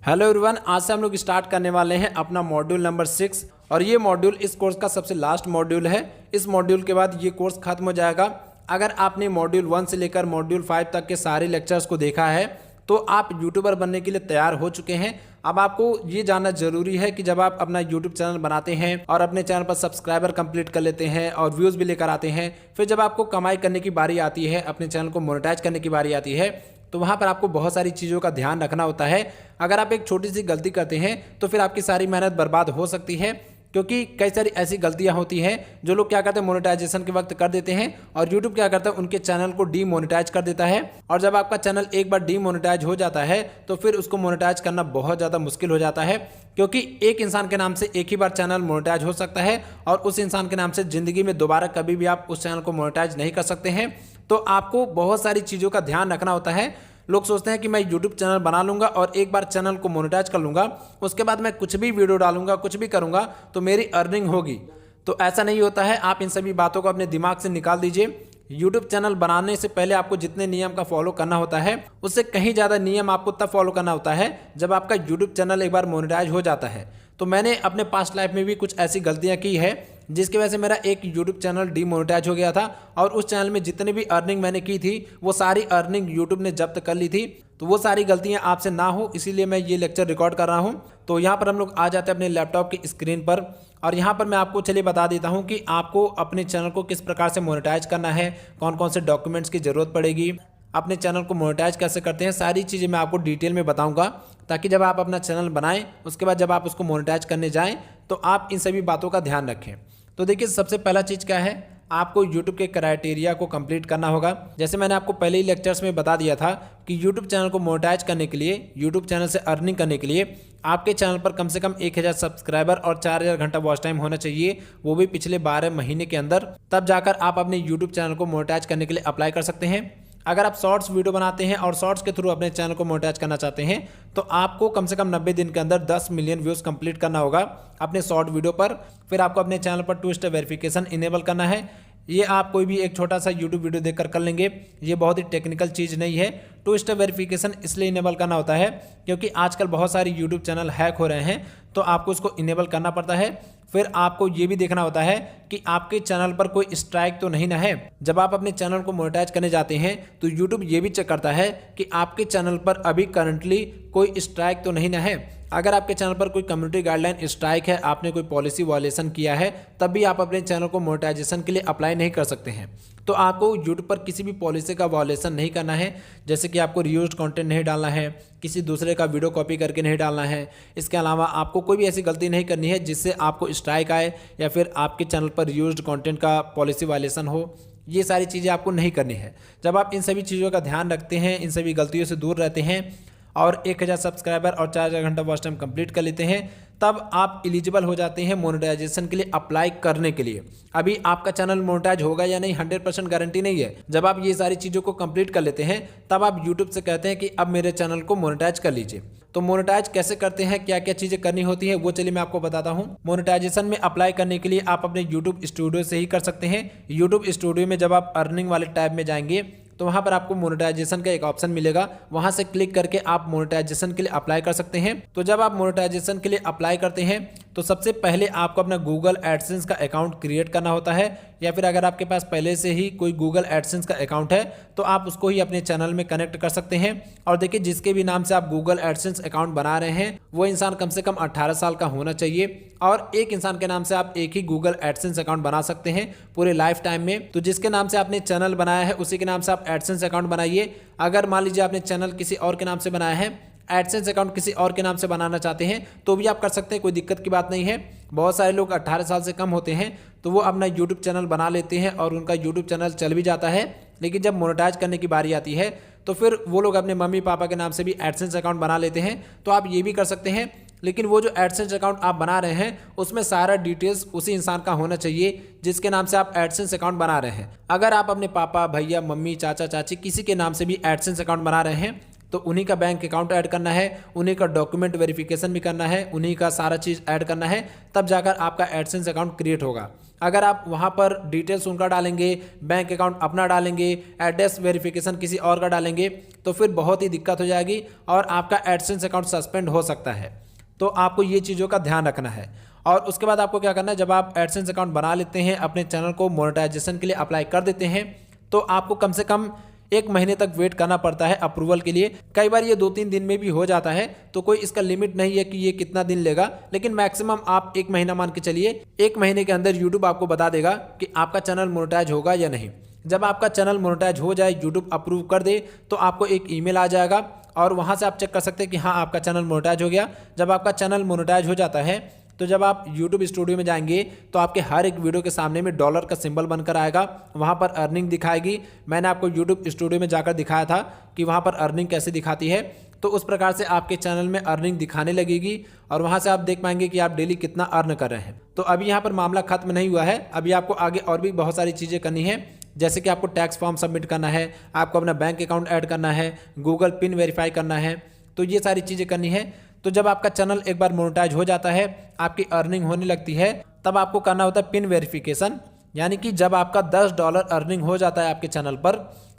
Hello everyone, आज से हम लोग स्टार्ट करने वाले हैं अपना मॉड्यूल नंबर 6 और ये मॉड्यूल इस कोर्स का सबसे लास्ट मॉड्यूल है। इस मॉड्यूल के बाद ये कोर्स खत्म हो जाएगा। अगर आपने मॉड्यूल 1 से लेकर मॉड्यूल 5 तक के सारे लेक्चर्स को देखा है तो आप यूट्यूबर बनने के लिए तैयार हो चुके हैं। अब आपको ये जानना जरूरी है कि जब आप अपना यूट्यूब चैनल बनाते हैं और अपने चैनल पर सब्सक्राइबर कंप्लीट कर लेते हैं और व्यूज़ भी लेकर आते हैं, फिर जब आपको कमाई करने की बारी आती है, अपने चैनल को मोनेटाइज करने की बारी आती है, तो वहाँ पर आपको बहुत सारी चीज़ों का ध्यान रखना होता है। अगर आप एक छोटी सी गलती करते हैं तो फिर आपकी सारी मेहनत बर्बाद हो सकती है, क्योंकि कई सारी ऐसी गलतियां होती हैं जो लोग क्या करते हैं मोनेटाइजेशन के वक्त कर देते हैं और यूट्यूब क्या करता है उनके चैनल को डीमोनेटाइज कर देता है। और जब आपका चैनल एक बार डीमोनेटाइज हो जाता है तो फिर उसको मोनेटाइज करना बहुत ज़्यादा मुश्किल हो जाता है, क्योंकि एक इंसान के नाम से एक ही बार चैनल मोनेटाइज हो सकता है और उस इंसान के नाम से ज़िंदगी में दोबारा कभी भी आप उस चैनल को मोनेटाइज नहीं कर सकते हैं। तो आपको बहुत सारी चीज़ों का ध्यान रखना होता है। लोग सोचते हैं कि मैं यूट्यूब चैनल बना लूंगा और एक बार चैनल को मोनेटाइज कर लूंगा, उसके बाद मैं कुछ भी वीडियो डालूंगा, कुछ भी करूंगा तो मेरी अर्निंग होगी। तो ऐसा नहीं होता है। आप इन सभी बातों को अपने दिमाग से निकाल दीजिए। यूट्यूब चैनल बनाने से पहले आपको जितने नियम का फॉलो करना होता है उससे कहीं ज़्यादा नियम आपको तब फॉलो करना होता है जब आपका यूट्यूब चैनल एक बार मोनेटाइज हो जाता है। तो मैंने अपने पास्ट लाइफ में भी कुछ ऐसी गलतियाँ की है जिसकी वजह से मेरा एक यूट्यूब चैनल डीमोनेटाइज हो गया था और उस चैनल में जितने भी अर्निंग मैंने की थी वो सारी अर्निंग यूट्यूब ने जब्त कर ली थी। तो वो सारी गलतियां आपसे ना हो इसीलिए मैं ये लेक्चर रिकॉर्ड कर रहा हूं। तो यहाँ पर हम लोग आ जाते हैं अपने लैपटॉप की स्क्रीन पर और यहाँ पर मैं आपको चलिए बता देता हूँ कि आपको अपने चैनल को किस प्रकार से मोनेटाइज करना है, कौन कौन से डॉक्यूमेंट्स की ज़रूरत पड़ेगी, अपने चैनल को मोनेटाइज कैसे करते हैं, सारी चीज़ें मैं आपको डिटेल में बताऊंगा, ताकि जब आप अपना चैनल बनाएं उसके बाद जब आप उसको मोनेटाइज करने जाएं तो आप इन सभी बातों का ध्यान रखें। तो देखिए, सबसे पहला चीज़ क्या है, आपको YouTube के क्राइटेरिया को कंप्लीट करना होगा। जैसे मैंने आपको पहले ही लेक्चर्स में बता दिया था कि YouTube चैनल को मोनेटाइज करने के लिए, YouTube चैनल से अर्निंग करने के लिए आपके चैनल पर कम से कम 1000 सब्सक्राइबर और 4000 घंटा वॉच टाइम होना चाहिए, वो भी पिछले 12 महीने के अंदर। तब जाकर आप अपने YouTube चैनल को मोनेटाइज करने के लिए अप्लाई कर सकते हैं। अगर आप शॉर्ट्स वीडियो बनाते हैं और शॉर्ट्स के थ्रू अपने चैनल को मोनेटाइज करना चाहते हैं तो आपको कम से कम 90 दिन के अंदर 10 मिलियन व्यूज़ कंप्लीट करना होगा अपने शॉर्ट वीडियो पर। फिर आपको अपने चैनल पर 2 स्टेप वेरिफिकेशन इनेबल करना है। ये आप कोई भी एक छोटा सा यूट्यूब वीडियो देखकर कर लेंगे, ये बहुत ही टेक्निकल चीज़ नहीं है। 2 स्टेप वेरिफिकेशन इसलिए इनेबल करना होता है क्योंकि आजकल बहुत सारी यूट्यूब चैनल हैक हो रहे हैं, तो आपको इसको इनेबल करना पड़ता है। फिर आपको ये भी देखना होता है कि आपके चैनल पर कोई स्ट्राइक तो नहीं ना है। जब आप अपने चैनल को मोनेटाइज करने जाते हैं तो यूट्यूब ये भी चेक करता है कि आपके चैनल पर अभी करंटली कोई स्ट्राइक तो नहीं ना है। अगर आपके चैनल पर कोई कम्युनिटी गाइडलाइन स्ट्राइक है, आपने कोई पॉलिसी वायलेशन किया है, तब भी आप अपने चैनल को मोनेटाइजेशन के लिए अप्लाई नहीं कर सकते हैं। तो आपको यूट्यूब पर किसी भी पॉलिसी का वायलेशन नहीं करना है, जैसे कि आपको रीयूज्ड कंटेंट नहीं डालना है, किसी दूसरे का वीडियो कॉपी करके नहीं डालना है। इसके अलावा आपको कोई भी ऐसी गलती नहीं करनी है जिससे आपको स्ट्राइक आए या फिर आपके चैनल पर रीयूज्ड कंटेंट का पॉलिसी वायलेशन हो। ये सारी चीज़ें आपको नहीं करनी है। जब आप इन सभी चीज़ों का ध्यान रखते हैं, इन सभी गलतियों से दूर रहते हैं और 1000 सब्सक्राइबर और 4000 घंटा वॉच टाइम कंप्लीट कर लेते हैं, तब आप एलिजिबल हो जाते हैं मोनेटाइजेशन के लिए अप्लाई करने के लिए। अभी आपका चैनल मोनेटाइज होगा या नहीं 100% गारंटी नहीं है। जब आप ये सारी चीज़ों को कंप्लीट कर लेते हैं तब आप यूट्यूब से कहते हैं कि अब मेरे चैनल को मोनेटाइज कर लीजिए। तो मोनेटाइज कैसे करते हैं, क्या क्या चीज़ें करनी होती है, वो चलिए मैं आपको बताता हूँ। मोनेटाइजेशन में अप्लाई करने के लिए आप अपने यूट्यूब स्टूडियो से ही कर सकते हैं। यूट्यूब स्टूडियो में जब आप अर्निंग वाले टैब में जाएंगे तो वहाँ पर आपको मोनेटाइजेशन का एक ऑप्शन मिलेगा, वहाँ से क्लिक करके आप मोनेटाइजेशन के लिए अप्लाई कर सकते हैं। तो जब आप मोनेटाइजेशन के लिए अप्लाई करते हैं तो सबसे पहले आपको अपना गूगल एडसेंस का अकाउंट क्रिएट करना होता है, या फिर अगर आपके पास पहले से ही कोई गूगल एडसेंस का अकाउंट है तो आप उसको ही अपने चैनल में कनेक्ट कर सकते हैं। और देखिए, जिसके भी नाम से आप गूगल एडसेंस अकाउंट बना रहे हैं वो इंसान कम से कम 18 साल का होना चाहिए और एक इंसान के नाम से आप एक ही गूगल एडसेंस अकाउंट बना सकते हैं पूरे लाइफ टाइम में। तो जिसके नाम से आपने चैनल बनाया है उसी के नाम से आप एडसेंस अकाउंट बनाइए। अगर मान लीजिए आपने चैनल किसी और के नाम से बनाया है, एडसेंस अकाउंट किसी और के नाम से बनाना चाहते हैं तो भी आप कर सकते हैं, कोई दिक्कत की बात नहीं है। बहुत सारे लोग 18 साल से कम होते हैं तो वो अपना यूट्यूब चैनल बना लेते हैं और उनका यूट्यूब चैनल चल भी जाता है, लेकिन जब मोनेटाइज करने की बारी आती है तो फिर वो लोग अपने मम्मी पापा के नाम से भी एडसेंस अकाउंट बना लेते हैं। तो आप ये भी कर सकते हैं, लेकिन वो जो एडसेंस अकाउंट आप बना रहे हैं उसमें सारा डिटेल्स उसी इंसान का होना चाहिए जिसके नाम से आप एडसेंस अकाउंट बना रहे हैं। अगर आप अपने पापा, भैया, मम्मी, चाचा, चाची किसी के नाम से भी एडसेंस अकाउंट बना रहे हैं तो उन्हीं का बैंक अकाउंट ऐड करना है, उन्हीं का डॉक्यूमेंट वेरिफिकेशन भी करना है, उन्हीं का सारा चीज़ ऐड करना है, तब जाकर आपका एडसेंस अकाउंट क्रिएट होगा। अगर आप वहाँ पर डिटेल्स उनका डालेंगे, बैंक अकाउंट अपना डालेंगे, एड्रेस वेरिफिकेशन किसी और का डालेंगे, तो फिर बहुत ही दिक्कत हो जाएगी और आपका एडसेंस अकाउंट सस्पेंड हो सकता है। तो आपको ये चीज़ों का ध्यान रखना है। और उसके बाद आपको क्या करना है, जब आप एडसेंस अकाउंट बना लेते हैं, अपने चैनल को मोनेटाइजेशन के लिए अप्लाई कर देते हैं, तो आपको कम से कम 1 महीने तक वेट करना पड़ता है अप्रूवल के लिए। कई बार ये 2-3 दिन में भी हो जाता है, तो कोई इसका लिमिट नहीं है कि ये कितना दिन लेगा, लेकिन मैक्सिमम आप 1 महीना मान के चलिए। 1 महीने के अंदर यूट्यूब आपको बता देगा कि आपका चैनल मोनेटाइज होगा या नहीं। जब आपका चैनल मोनेटाइज हो जाए, यूट्यूब अप्रूव कर दे, तो आपको एक ईमेल आ जाएगा और वहाँ से आप चेक कर सकते हैं कि हाँ आपका चैनल मोनेटाइज हो गया। जब आपका चैनल मोनेटाइज हो जाता है, तो जब आप YouTube स्टूडियो में जाएंगे तो आपके हर एक वीडियो के सामने में डॉलर का सिंबल बनकर आएगा, वहाँ पर अर्निंग दिखाएगी। मैंने आपको YouTube स्टूडियो में जाकर दिखाया था कि वहाँ पर अर्निंग कैसे दिखाती है, तो उस प्रकार से आपके चैनल में अर्निंग दिखाने लगेगी और वहाँ से आप देख पाएंगे कि आप डेली कितना अर्न कर रहे हैं। तो अभी यहाँ पर मामला खत्म नहीं हुआ है, अभी आपको आगे और भी बहुत सारी चीज़ें करनी है, जैसे कि आपको टैक्स फॉर्म सबमिट करना है, आपको अपना बैंक अकाउंट ऐड करना है, गूगल पिन वेरीफाई करना है, तो ये सारी चीज़ें करनी है। तो जब आपका चैनल एक बार मोनेटाइज हो जाता है, आपकी अर्निंग होने लगती है, तब आपको करना होता है पिन वेरिफिकेशन। यानी कि जब आपका $10 अर्निंग हो जाता है आपके चैनल पर,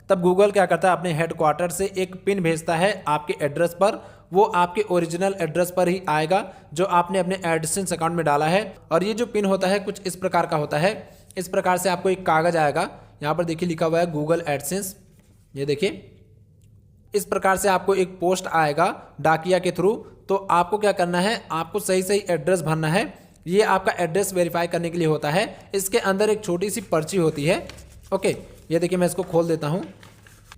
तब गूगल क्या करता है, अपने हेडक्वार्टर से एक पिन भेजता है आपके एड्रेस पर। वो आपके ओरिजिनल एड्रेस पर ही आएगा जो आपने अपने एडसेंस अकाउंट में डाला है। और ये जो पिन होता है कुछ इस प्रकार का होता है। इस प्रकार से आपको एक कागज़ आएगा, यहाँ पर देखिए लिखा हुआ है गूगल एडसेंस, ये देखिए इस प्रकार से आपको एक पोस्ट आएगा डाकिया के थ्रू। तो आपको क्या करना है, आपको सही सही एड्रेस भरना है। ये आपका एड्रेस वेरीफाई करने के लिए होता है। इसके अंदर एक छोटी सी पर्ची होती है। ओके, ये देखिए मैं इसको खोल देता हूँ।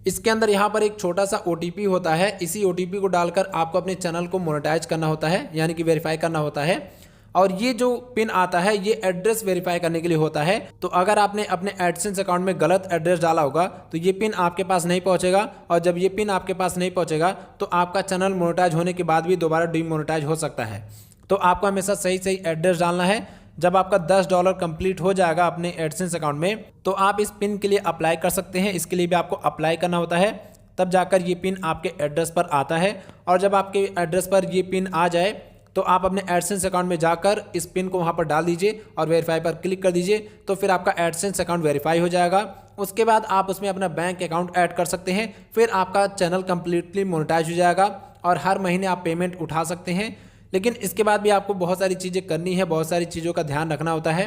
इसके अंदर यहाँ पर एक छोटा सा OTP होता है। इसी OTP को डालकर आपको अपने चैनल को मोनेटाइज करना होता है, यानी कि वेरीफाई करना होता है। और ये जो पिन आता है ये एड्रेस वेरीफाई करने के लिए होता है। तो अगर आपने अपने एडसेंस अकाउंट में गलत एड्रेस डाला होगा तो ये पिन आपके पास नहीं पहुंचेगा, और जब ये पिन आपके पास नहीं पहुंचेगा तो आपका चैनल मोनेटाइज होने के बाद भी दोबारा डीमोनेटाइज हो सकता है। तो आपको हमेशा सही सही एड्रेस डालना है। जब आपका $10 कंप्लीट हो जाएगा अपने एडसेंस अकाउंट में, तो आप इस पिन के लिए अप्लाई कर सकते हैं। इसके लिए भी आपको अप्लाई करना होता है, तब जाकर ये पिन आपके एड्रेस पर आता है। और जब आपके एड्रेस पर ये पिन आ जाए तो आप अपने एडसेंस अकाउंट में जाकर इस पिन को वहाँ पर डाल दीजिए और वेरीफाई पर क्लिक कर दीजिए। तो फिर आपका एडसेंस अकाउंट वेरीफाई हो जाएगा। उसके बाद आप उसमें अपना बैंक अकाउंट ऐड कर सकते हैं। फिर आपका चैनल कंप्लीटली मोनेटाइज हो जाएगा और हर महीने आप पेमेंट उठा सकते हैं। लेकिन इसके बाद भी आपको बहुत सारी चीज़ें करनी है, बहुत सारी चीज़ों का ध्यान रखना होता है।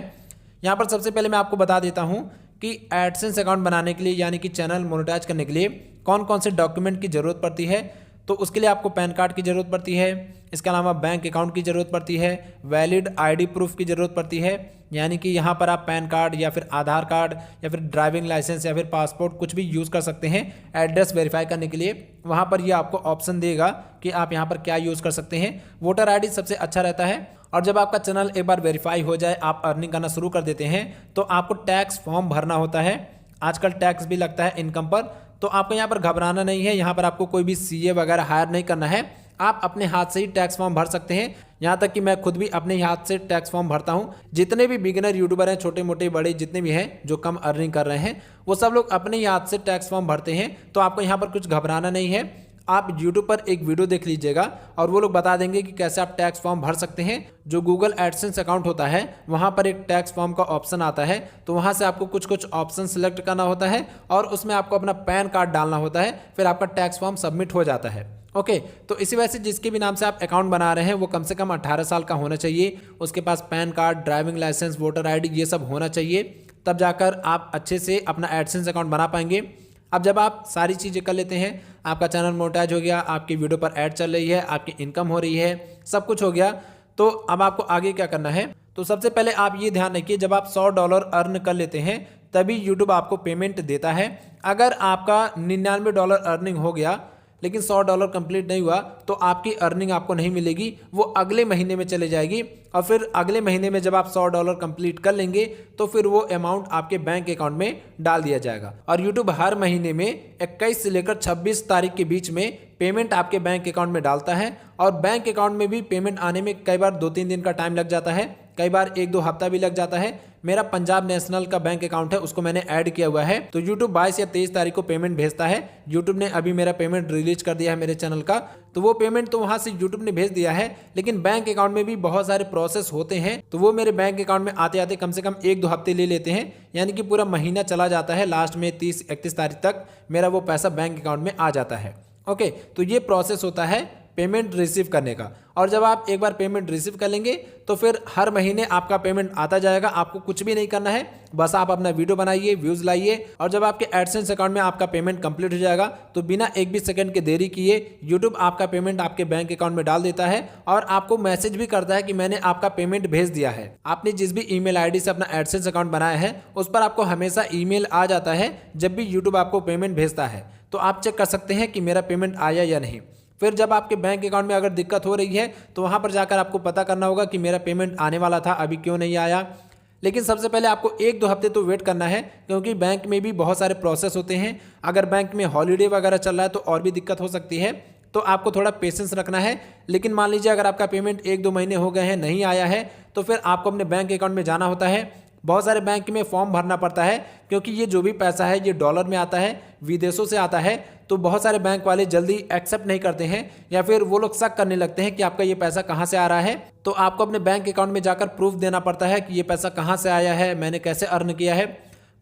यहाँ पर सबसे पहले मैं आपको बता देता हूँ कि एडसेंस अकाउंट बनाने के लिए, यानी कि चैनल मोनेटाइज करने के लिए कौन कौन से डॉक्यूमेंट की ज़रूरत पड़ती है। तो उसके लिए आपको पैन कार्ड की ज़रूरत पड़ती है, इसके अलावा बैंक अकाउंट की ज़रूरत पड़ती है, वैलिड ID प्रूफ की ज़रूरत पड़ती है, यानी कि यहाँ पर आप पैन कार्ड या फिर आधार कार्ड या फिर ड्राइविंग लाइसेंस या फिर पासपोर्ट कुछ भी यूज़ कर सकते हैं एड्रेस वेरीफाई करने के लिए। वहाँ पर ये आपको ऑप्शन देगा कि आप यहाँ पर क्या यूज़ कर सकते हैं। वोटर ID सबसे अच्छा रहता है। और जब आपका चैनल एक बार वेरीफाई हो जाए, आप अर्निंग करना शुरू कर देते हैं, तो आपको टैक्स फॉर्म भरना होता है। आजकल टैक्स भी लगता है इनकम पर, तो आपको यहाँ पर घबराना नहीं है। यहाँ पर आपको कोई भी CA वगैरह हायर नहीं करना है, आप अपने हाथ से ही टैक्स फॉर्म भर सकते हैं। यहाँ तक कि मैं खुद भी अपने हाथ से टैक्स फॉर्म भरता हूँ। जितने भी बिगिनर यूट्यूबर हैं, छोटे मोटे बड़े जितने भी हैं जो कम अर्निंग कर रहे हैं, वो सब लोग अपने ही हाथ से टैक्स फॉर्म भरते हैं। तो आपको यहाँ पर कुछ घबराना नहीं है। आप YouTube पर एक वीडियो देख लीजिएगा और वो लोग बता देंगे कि कैसे आप टैक्स फॉर्म भर सकते हैं। जो गूगल एडसेंस अकाउंट होता है वहाँ पर एक टैक्स फॉर्म का ऑप्शन आता है, तो वहाँ से आपको कुछ कुछ ऑप्शन सेलेक्ट करना होता है और उसमें आपको अपना पैन कार्ड डालना होता है। फिर आपका टैक्स फॉर्म सबमिट हो जाता है। ओके, तो इसी वजह से जिसके भी नाम से आप अकाउंट बना रहे हैं वो कम से कम 18 साल का होना चाहिए। उसके पास PAN card, driving licence, voter ID ये सब होना चाहिए, तब जाकर आप अच्छे से अपना एडसेंस अकाउंट बना पाएंगे। अब जब आप सारी चीज़ें कर लेते हैं, आपका चैनल मोनेटाइज हो गया, आपकी वीडियो पर ऐड चल रही है, आपकी इनकम हो रही है, सब कुछ हो गया, तो अब आपको आगे क्या करना है। तो सबसे पहले आप ये ध्यान रखिए, जब आप $100 अर्न कर लेते हैं तभी यूट्यूब आपको पेमेंट देता है। अगर आपका $99 अर्निंग हो गया लेकिन $100 कंप्लीट नहीं हुआ तो आपकी अर्निंग आपको नहीं मिलेगी, वो अगले महीने में चले जाएगी। और फिर अगले महीने में जब आप $100 कंप्लीट कर लेंगे तो फिर वो अमाउंट आपके बैंक अकाउंट में डाल दिया जाएगा। और यूट्यूब हर महीने में 21 से लेकर 26 तारीख के बीच में पेमेंट आपके बैंक अकाउंट में डालता है। और बैंक अकाउंट में भी पेमेंट आने में कई बार 2-3 दिन का टाइम लग जाता है। कई बार 1-2 हफ्ता भी लग जाता है। मेरा पंजाब नेशनल का बैंक अकाउंट है, उसको मैंने ऐड किया हुआ है, तो यूट्यूब 22 या 23 तारीख को पेमेंट भेजता है। यूट्यूब ने अभी मेरा पेमेंट रिलीज कर दिया है मेरे चैनल का, तो वो पेमेंट तो वहां से यूट्यूब ने भेज दिया है, लेकिन बैंक अकाउंट में भी बहुत सारे प्रोसेस होते हैं, तो वो मेरे बैंक अकाउंट में आते आते कम से कम 1-2 हफ्ते ले लेते हैं, यानी कि पूरा महीना चला जाता है। लास्ट में 30-31 तारीख तक मेरा वो पैसा बैंक अकाउंट में आ जाता है। ओके, तो ये प्रोसेस होता है पेमेंट रिसीव करने का। और जब आप एक बार पेमेंट रिसीव कर लेंगे तो फिर हर महीने आपका पेमेंट आता जाएगा। आपको कुछ भी नहीं करना है, बस आप अपना वीडियो बनाइए, व्यूज लाइए, और जब आपके एडसेंस अकाउंट में आपका पेमेंट कंप्लीट हो जाएगा तो बिना एक भी सेकंड के देरी किए यूट्यूब आपका पेमेंट आपके बैंक अकाउंट में डाल देता है और आपको मैसेज भी करता है कि मैंने आपका पेमेंट भेज दिया है। आपने जिस भी ईमेल आईडी से अपना एडसेंस अकाउंट बनाया है उस पर आपको हमेशा ईमेल आ जाता है जब भी यूट्यूब आपको पेमेंट भेजता है, तो आप चेक कर सकते हैं कि मेरा पेमेंट आया या नहीं। फिर जब आपके बैंक अकाउंट में अगर दिक्कत हो रही है तो वहां पर जाकर आपको पता करना होगा कि मेरा पेमेंट आने वाला था, अभी क्यों नहीं आया। लेकिन सबसे पहले आपको 1-2 हफ्ते तो वेट करना है, क्योंकि बैंक में भी बहुत सारे प्रोसेस होते हैं। अगर बैंक में हॉलीडे वगैरह चल रहा है तो और भी दिक्कत हो सकती है, तो आपको थोड़ा पेशेंस रखना है। लेकिन मान लीजिए अगर आपका पेमेंट 1-2 महीने हो गए हैं, नहीं आया है, तो फिर आपको अपने बैंक अकाउंट में जाना होता है। बहुत सारे बैंक में फॉर्म भरना पड़ता है, क्योंकि ये जो भी पैसा है ये डॉलर में आता है, विदेशों से आता है, तो बहुत सारे बैंक वाले जल्दी एक्सेप्ट नहीं करते हैं, या फिर वो लोग शक करने लगते हैं कि आपका ये पैसा कहाँ से आ रहा है। तो आपको अपने बैंक अकाउंट में जाकर प्रूफ देना पड़ता है कि ये पैसा कहाँ से आया है, मैंने कैसे अर्न किया है।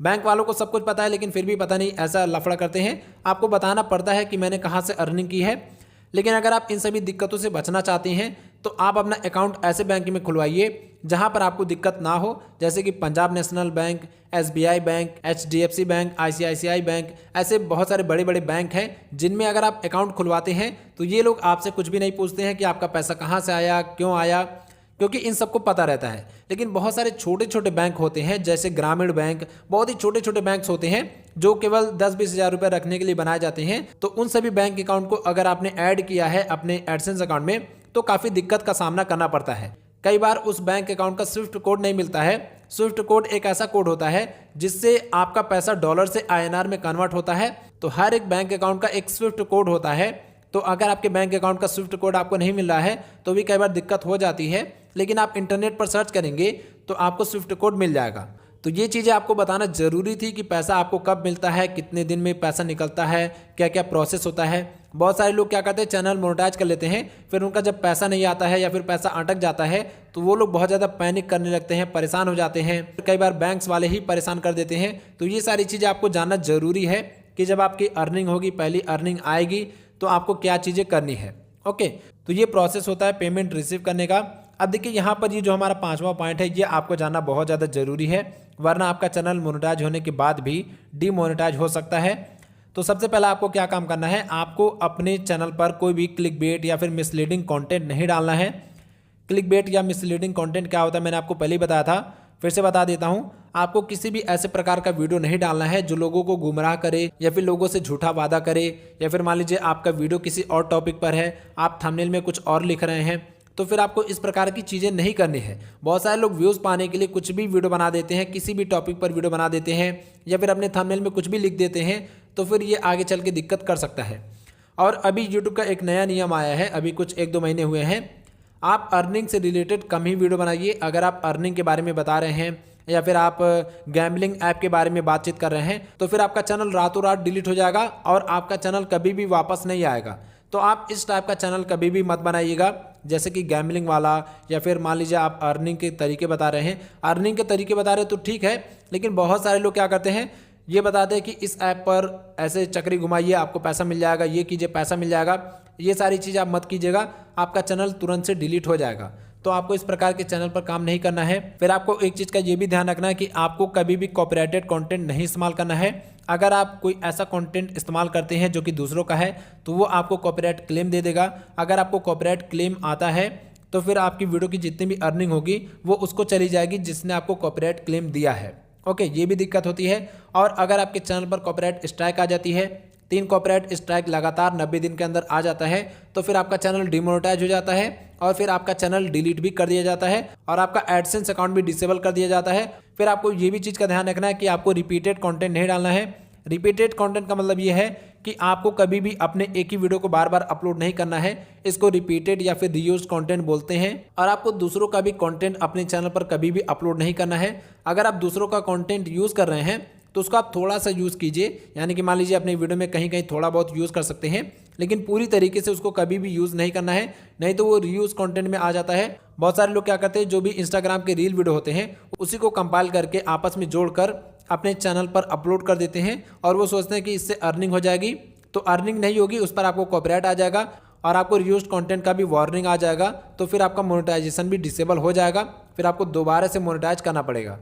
बैंक वालों को सब कुछ पता है, लेकिन फिर भी पता नहीं ऐसा लफड़ा करते हैं। आपको बताना पड़ता है कि मैंने कहाँ से अर्निंग की है। लेकिन अगर आप इन सभी दिक्कतों से बचना चाहते हैं तो आप अपना अकाउंट ऐसे बैंक में खुलवाइए जहां पर आपको दिक्कत ना हो, जैसे कि Punjab national bank, SBI bank, HDFC bank, ICICI bank, ऐसे बहुत सारे बड़े बड़े बैंक हैं जिनमें अगर आप अकाउंट खुलवाते हैं तो ये लोग आपसे कुछ भी नहीं पूछते हैं कि आपका पैसा कहाँ से आया, क्यों आया, क्योंकि इन सबको पता रहता है। लेकिन बहुत सारे छोटे छोटे बैंक होते हैं, जैसे ग्रामीण बैंक, बहुत ही छोटे छोटे बैंक्स होते हैं जो केवल 10-20 हज़ार रुपये रखने के लिए बनाए जाते हैं। तो उन सभी बैंक अकाउंट को अगर आपने ऐड किया है अपने एडसेंस अकाउंट में तो काफ़ी दिक्कत का सामना करना पड़ता है। कई बार उस बैंक अकाउंट का स्विफ्ट कोड नहीं मिलता है। स्विफ्ट कोड एक ऐसा कोड होता है जिससे आपका पैसा डॉलर से INR में कन्वर्ट होता है। तो हर एक बैंक अकाउंट का एक स्विफ्ट कोड होता है, तो अगर आपके बैंक अकाउंट का स्विफ्ट कोड आपको नहीं मिल रहा है तो भी कई बार दिक्कत हो जाती है। लेकिन आप इंटरनेट पर सर्च करेंगे तो आपको स्विफ्ट कोड मिल जाएगा। तो ये चीज़ें आपको बताना जरूरी थी कि पैसा आपको कब मिलता है, कितने दिन में पैसा निकलता है, क्या क्या प्रोसेस होता है। बहुत सारे लोग क्या करते हैं, चैनल मोनेटाइज कर लेते हैं, फिर उनका जब पैसा नहीं आता है या फिर पैसा अटक जाता है तो वो लोग बहुत ज़्यादा पैनिक करने लगते हैं, परेशान हो जाते हैं। कई बार बैंक्स वाले ही परेशान कर देते हैं। तो ये सारी चीज़ें आपको जानना जरूरी है कि जब आपकी अर्निंग होगी, पहली अर्निंग आएगी, तो आपको क्या चीज़ें करनी है। ओके, तो ये प्रोसेस होता है पेमेंट रिसीव करने का। अब देखिए यहाँ पर ये जो हमारा 5वां पॉइंट है ये आपको जानना बहुत ज़्यादा ज़रूरी है, वरना आपका चैनल मोनेटाइज होने के बाद भी डीमोनेटाइज हो सकता है। तो सबसे पहला आपको क्या काम करना है, आपको अपने चैनल पर कोई भी क्लिकबेट या फिर मिसलीडिंग कंटेंट नहीं डालना है। क्लिकबेट या मिसलीडिंग कंटेंट क्या होता है मैंने आपको पहले ही बताया था, फिर से बता देता हूँ। आपको किसी भी ऐसे प्रकार का वीडियो नहीं डालना है जो लोगों को गुमराह करे या फिर लोगों से झूठा वादा करे, या फिर मान लीजिए आपका वीडियो किसी और टॉपिक पर है, आप थंबनेल में कुछ और लिख रहे हैं, तो फिर आपको इस प्रकार की चीज़ें नहीं करनी है। बहुत सारे लोग व्यूज़ पाने के लिए कुछ भी वीडियो बना देते हैं, किसी भी टॉपिक पर वीडियो बना देते हैं, या फिर अपने थंबनेल में कुछ भी लिख देते हैं, तो फिर ये आगे चल के दिक्कत कर सकता है। और अभी यूट्यूब का एक नया नियम आया है, अभी कुछ 1-2 महीने हुए हैं, आप अर्निंग से रिलेटेड कम ही वीडियो बनाइए। अगर आप अर्निंग के बारे में बता रहे हैं या फिर आप गैम्बलिंग ऐप के बारे में बातचीत कर रहे हैं तो फिर आपका चैनल रातों रात डिलीट हो जाएगा और आपका चैनल कभी भी वापस नहीं आएगा। तो आप इस टाइप का चैनल कभी भी मत बनाइएगा, जैसे कि गैम्बलिंग वाला, या फिर मान लीजिए आप अर्निंग के तरीके बता रहे हैं। अर्निंग के तरीके बता रहे हैं तो ठीक है, लेकिन बहुत सारे लोग क्या करते हैं, ये बताते हैं कि इस ऐप पर ऐसे चक्री घुमाइए आपको पैसा मिल जाएगा, ये कीजिए पैसा मिल जाएगा। ये सारी चीज़ आप मत कीजिएगा, आपका चैनल तुरंत से डिलीट हो जाएगा। तो आपको इस प्रकार के चैनल पर काम नहीं करना है। फिर आपको एक चीज़ का ये भी ध्यान रखना है कि आपको कभी भी कॉपीराइटेड कंटेंट नहीं इस्तेमाल करना है। अगर आप कोई ऐसा कंटेंट इस्तेमाल करते हैं जो कि दूसरों का है तो वो आपको कॉपीराइट क्लेम दे देगा। अगर आपको कॉपीराइट क्लेम आता है तो फिर आपकी वीडियो की जितनी भी अर्निंग होगी वो उसको चली जाएगी जिसने आपको कॉपीराइट क्लेम दिया है। ओके, ये भी दिक्कत होती है। और अगर आपके चैनल पर कॉपीराइट स्ट्राइक आ जाती है, 3 कॉपीराइट स्ट्राइक लगातार 90 दिन के अंदर आ जाता है, तो फिर आपका चैनल डिमोनेटाइज हो जाता है और फिर आपका चैनल डिलीट भी कर दिया जाता है और आपका एडसेंस अकाउंट भी डिसेबल कर दिया जाता है। फिर आपको ये भी चीज़ का ध्यान रखना है कि आपको रिपीटेड कंटेंट नहीं डालना है। रिपीटेड कंटेंट का मतलब ये है कि आपको कभी भी अपने एक ही वीडियो को बार बार अपलोड नहीं करना है। इसको रिपीटेड या फिर रीयूज्ड कंटेंट बोलते हैं। और आपको दूसरों का भी कंटेंट अपने चैनल पर कभी भी अपलोड नहीं करना है। अगर आप दूसरों का कंटेंट यूज़ कर रहे हैं तो उसको आप थोड़ा सा यूज़ कीजिए, यानी कि मान लीजिए अपने वीडियो में कहीं कहीं थोड़ा बहुत यूज़ कर सकते हैं, लेकिन पूरी तरीके से उसको कभी भी यूज़ नहीं करना है, नहीं तो वो रीयूज कंटेंट में आ जाता है। बहुत सारे लोग क्या करते हैं, जो भी इंस्टाग्राम के रील वीडियो होते हैं उसी को कंपाइल करके आपस में जोड़कर अपने चैनल पर अपलोड कर देते हैं और वो सोचते हैं कि इससे अर्निंग हो जाएगी। तो अर्निंग नहीं होगी, उस पर आपको कॉपीराइट आ जाएगा और आपको रीयूज्ड कंटेंट का भी वार्निंग आ जाएगा। तो फिर आपका मोनेटाइजेशन भी डिसेबल हो जाएगा, फिर आपको दोबारा से मोनेटाइज करना पड़ेगा।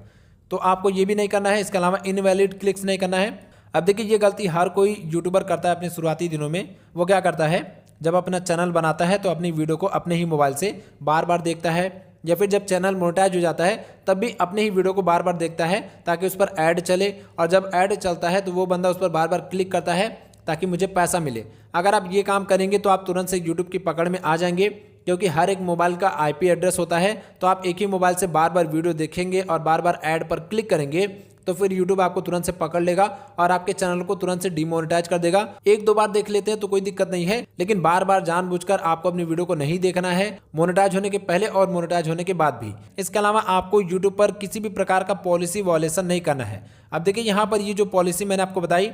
तो आपको ये भी नहीं करना है। इसके अलावा इनवैलिड क्लिक्स नहीं करना है। अब देखिए, ये गलती हर कोई यूट्यूबर करता है अपने शुरुआती दिनों में। वो क्या करता है, जब अपना चैनल बनाता है तो अपनी वीडियो को अपने ही मोबाइल से बार बार देखता है, या फिर जब चैनल मोनेटाइज हो जाता है तब भी अपने ही वीडियो को बार बार देखता है ताकि उस पर ऐड चले। और जब ऐड चलता है तो वो बंदा उस पर बार बार क्लिक करता है ताकि मुझे पैसा मिले। अगर आप ये काम करेंगे तो आप तुरंत से यूट्यूब की पकड़ में आ जाएंगे, क्योंकि हर एक मोबाइल का आईपी एड्रेस होता है। तो आप एक ही मोबाइल से बार बार वीडियो देखेंगे और बार बार ऐड पर क्लिक करेंगे तो फिर यूट्यूब आपको तुरंत से पकड़ लेगा और आपके चैनल को तुरंत से डिमोनेटाइज कर देगा। एक दो बार देख लेते हैं तो कोई दिक्कत नहीं है, लेकिन बार बार जानबूझकर आपको अपनी वीडियो को नहीं देखना है, मोनेटाइज होने के पहले और मोनेटाइज होने के बाद भी। इसके अलावा आपको यूट्यूब पर किसी भी प्रकार का पॉलिसी वॉयलेशन नहीं करना है। अब देखिए, यहाँ पर ये जो पॉलिसी मैंने आपको बताई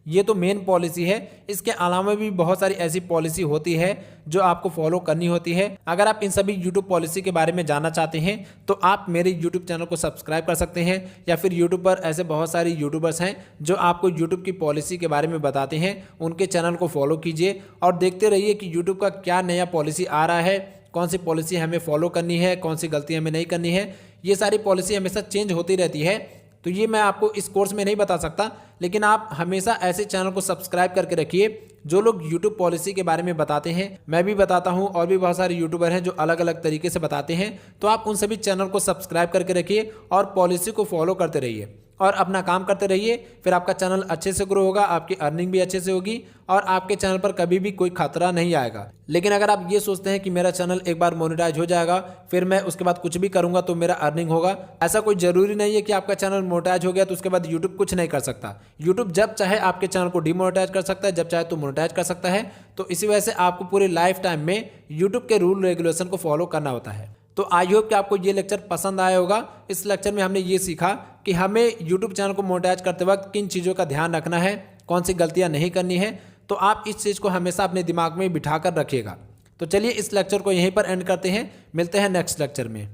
ये तो मेन पॉलिसी है। इसके अलावा भी बहुत सारी ऐसी पॉलिसी होती है जो आपको फॉलो करनी होती है। अगर आप इन सभी यूट्यूब पॉलिसी के बारे में जानना चाहते हैं तो आप मेरे यूट्यूब चैनल को सब्सक्राइब कर सकते हैं, या फिर यूट्यूब पर ऐसे बहुत सारे यूट्यूबर्स हैं जो आपको यूट्यूब की पॉलिसी के बारे में बताते हैं। उनके चैनल को फॉलो कीजिए और देखते रहिए कि यूट्यूब का क्या नया पॉलिसी आ रहा है, कौन सी पॉलिसी हमें फॉलो करनी है, कौन सी गलती हमें नहीं करनी है। ये सारी पॉलिसी हमेशा चेंज होती रहती है, तो ये मैं आपको इस कोर्स में नहीं बता सकता, लेकिन आप हमेशा ऐसे चैनल को सब्सक्राइब करके रखिए जो लोग यूट्यूब पॉलिसी के बारे में बताते हैं। मैं भी बताता हूं और भी बहुत सारे यूट्यूबर हैं जो अलग अलग तरीके से बताते हैं। तो आप उन सभी चैनल को सब्सक्राइब करके रखिए और पॉलिसी को फॉलो करते रहिए और अपना काम करते रहिए। फिर आपका चैनल अच्छे से ग्रो होगा, आपकी अर्निंग भी अच्छे से होगी और आपके चैनल पर कभी भी कोई खतरा नहीं आएगा। लेकिन अगर आप ये सोचते हैं कि मेरा चैनल एक बार मोनेटाइज हो जाएगा फिर मैं उसके बाद कुछ भी करूंगा तो मेरा अर्निंग होगा, ऐसा कोई जरूरी नहीं है कि आपका चैनल मोनेटाइज हो गया तो उसके बाद यूट्यूब कुछ नहीं कर सकता। यूट्यूब जब चाहे आपके चैनल को डिमोनेटाइज कर सकता है, जब चाहे तो मोनेटाइज कर सकता है। तो इसी वजह से आपको पूरे लाइफ टाइम में यूट्यूब के रूल रेगुलेशन को फॉलो करना होता है। तो आई होप कि आपको ये लेक्चर पसंद आया होगा। इस लेक्चर में हमने ये सीखा कि हमें यूट्यूब चैनल को मोनेटाइज करते वक्त किन चीज़ों का ध्यान रखना है, कौन सी गलतियां नहीं करनी है। तो आप इस चीज़ को हमेशा अपने दिमाग में बिठा कर रखिएगा। तो चलिए इस लेक्चर को यहीं पर एंड करते हैं, मिलते हैं नेक्स्ट लेक्चर में।